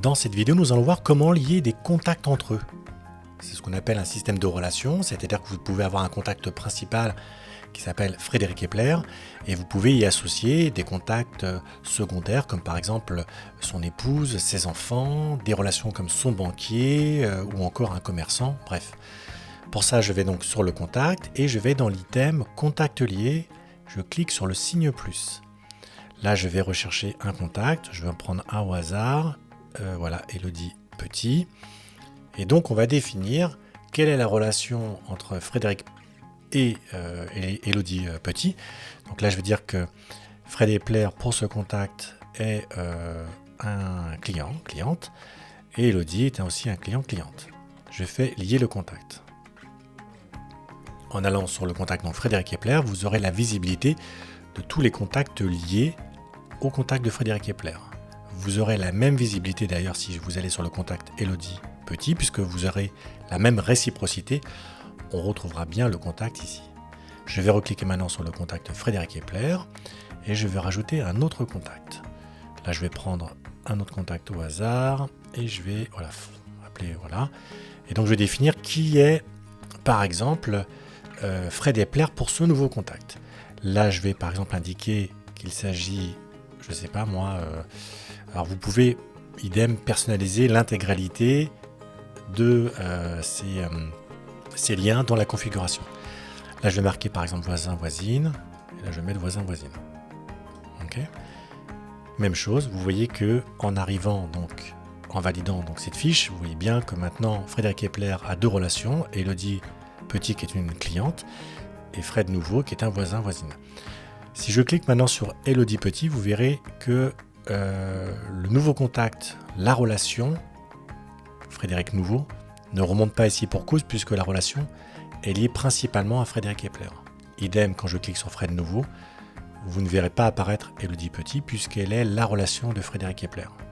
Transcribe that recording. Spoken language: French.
Dans cette vidéo, nous allons voir comment lier des contacts entre eux. C'est ce qu'on appelle un système de relations, c'est-à-dire que vous pouvez avoir un contact principal qui s'appelle Frédéric Epler et vous pouvez y associer des contacts secondaires comme par exemple son épouse, ses enfants, des relations comme son banquier ou encore un commerçant, bref. Pour ça, je vais donc sur le contact et je vais dans l'item Contact lié, je clique sur le signe plus. Là, je vais rechercher un contact, je vais en prendre un au hasard, voilà, Elodie Petit. Et donc, on va définir quelle est la relation entre Frédéric et Elodie Petit. Donc là, je vais dire que Fred Epler, pour ce contact, est un cliente, et Elodie est aussi un cliente. Je fais lier le contact. En allant sur le contact donc Frédéric Epler, vous aurez la visibilité de tous les contacts liés au contact de Frédéric Epler. Vous aurez la même visibilité d'ailleurs si vous allez sur le contact Elodie Petit, puisque vous aurez la même réciprocité. On retrouvera bien le contact ici. Je vais recliquer maintenant sur le contact Frédéric Epler et je vais rajouter un autre contact. Là, je vais prendre un autre contact au hasard et je vais appeler voilà. Et donc, je vais définir qui est, par exemple, Fred Epler pour ce nouveau contact. Là, je vais par exemple indiquer qu'il s'agit, je ne sais pas moi, alors vous pouvez idem personnaliser l'intégralité de ces liens dans la configuration. Là, je vais marquer par exemple voisin-voisine, et là je vais mettre voisin-voisine. Ok. Même chose, vous voyez que en arrivant donc, en validant donc cette fiche, vous voyez bien que maintenant Frédéric Epler a deux relations, Elodie Petit qui est une cliente, et Fred Nouveau qui est un voisin-voisine. Si je clique maintenant sur Elodie Petit, vous verrez que le nouveau contact, la relation, Frédéric Nouveau, ne remonte pas ici pour cause puisque la relation est liée principalement à Frédéric Epler. Idem, quand je clique sur Fred Nouveau, vous ne verrez pas apparaître Elodie Petit puisqu'elle est la relation de Frédéric Epler.